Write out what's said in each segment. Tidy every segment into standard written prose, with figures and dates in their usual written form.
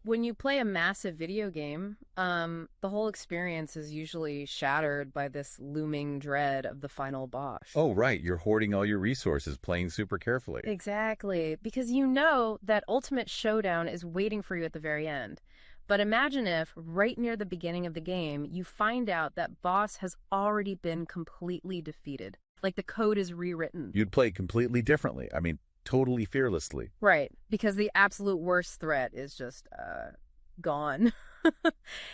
When you play a massive video game, the whole experience is usually shattered by this looming dread of the final boss. Oh, right. You're hoarding all your resources, playing super carefully. Exactly, because you know that ultimate showdown is waiting for you at the very end. But imagine if, right near the beginning of the game, you find out that boss has already been completely defeated. Like the code is rewritten. You'd play completely differently. I mean, totally fearlessly. Right, because the absolute worst threat is just, gone.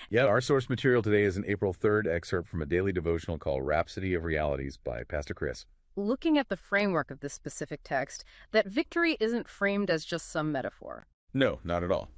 Yeah, our source material today is an April 3rd excerpt from a daily devotional called Rhapsody of Realities by Pastor Chris. Looking at the framework of this specific text, that victory isn't framed as just some metaphor. No, not at all.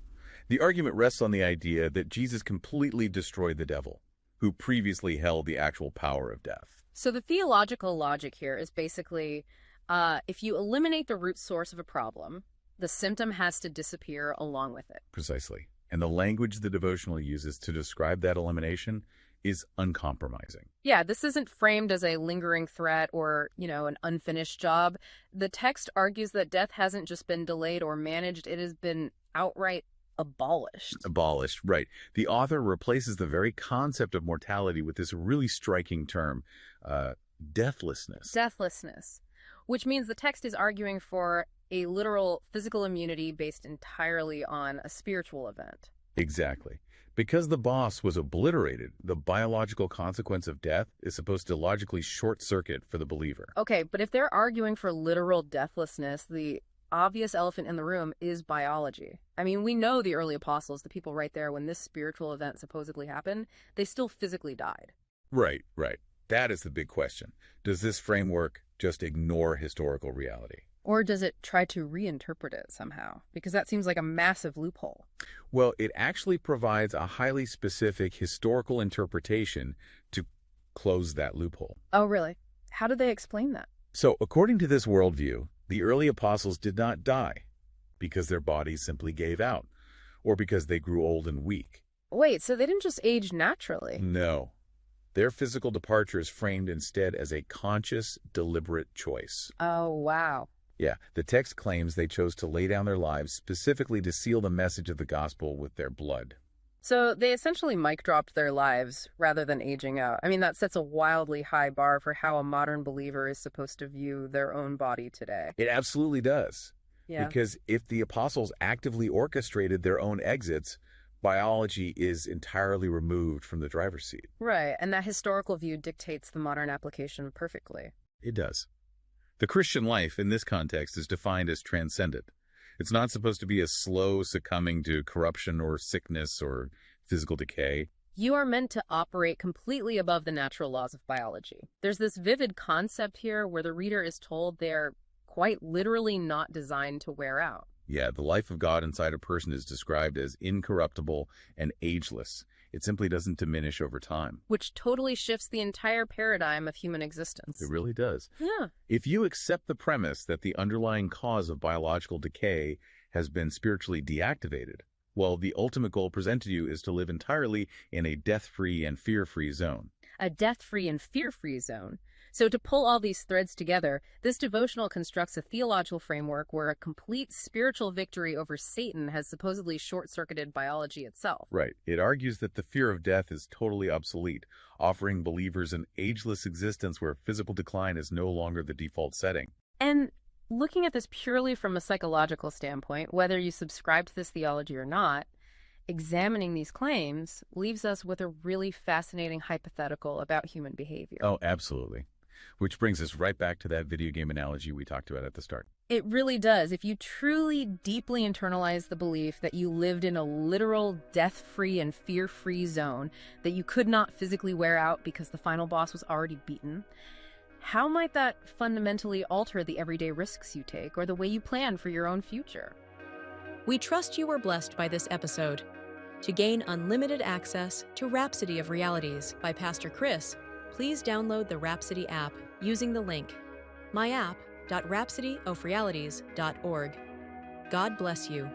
The argument rests on the idea that Jesus completely destroyed the devil, who previously held the actual power of death. So the theological logic here is basically, if you eliminate the root source of a problem, the symptom has to disappear along with it. Precisely. And the language the devotional uses to describe that elimination is uncompromising. Yeah, this isn't framed as a lingering threat or, an unfinished job. The text argues that death hasn't just been delayed or managed, it has been outright abolished. Abolished, right. The author replaces the very concept of mortality with this really striking term, deathlessness. Deathlessness, which means the text is arguing for a literal physical immunity based entirely on a spiritual event. Exactly. Because the boss was obliterated, the biological consequence of death is supposed to logically short-circuit for the believer. Okay, but if they're arguing for literal deathlessness, the obvious elephant in the room is biology. I mean, we know the early apostles, the people right there when this spiritual event supposedly happened, they still physically died. Right. That is the big question. Does this framework just ignore historical reality? Or does it try to reinterpret it somehow? Because that seems like a massive loophole. Well, it actually provides a highly specific historical interpretation to close that loophole. Oh, really? How do they explain that? So, according to this worldview, the early apostles did not die because their bodies simply gave out, or because they grew old and weak. Wait, so they didn't just age naturally? No. Their physical departure is framed instead as a conscious, deliberate choice. Oh, wow. Yeah, the text claims they chose to lay down their lives specifically to seal the message of the gospel with their blood. So they essentially mic dropped their lives rather than aging out. I mean, that sets a wildly high bar for how a modern believer is supposed to view their own body today. It absolutely does. Yeah. Because if the apostles actively orchestrated their own exits, biology is entirely removed from the driver's seat. Right, and that historical view dictates the modern application perfectly. It does. The Christian life in this context is defined as transcendent. It's not supposed to be a slow succumbing to corruption or sickness or physical decay. You are meant to operate completely above the natural laws of biology. There's this vivid concept here where the reader is told they're quite literally not designed to wear out. Yeah, the life of God inside a person is described as incorruptible and ageless. It simply doesn't diminish over time. Which totally shifts the entire paradigm of human existence. It really does. Yeah. If you accept the premise that the underlying cause of biological decay has been spiritually deactivated, well, the ultimate goal presented to you is to live entirely in a death-free and fear-free zone. A death-free and fear-free zone. So to pull all these threads together, this devotional constructs a theological framework where a complete spiritual victory over Satan has supposedly short-circuited biology itself. Right. It argues that the fear of death is totally obsolete, offering believers an ageless existence where physical decline is no longer the default setting. And looking at this purely from a psychological standpoint, whether you subscribe to this theology or not, examining these claims leaves us with a really fascinating hypothetical about human behavior. Oh, absolutely. Which brings us right back to that video game analogy we talked about at the start. It really does. If you truly deeply internalize the belief that you lived in a literal death-free and fear-free zone that you could not physically wear out because the final boss was already beaten, how might that fundamentally alter the everyday risks you take or the way you plan for your own future? We trust you were blessed by this episode. To gain unlimited access to Rhapsody of Realities by Pastor Chris, please download the Rhapsody app using the link myapp.rhapsodyofrealities.org. God bless you.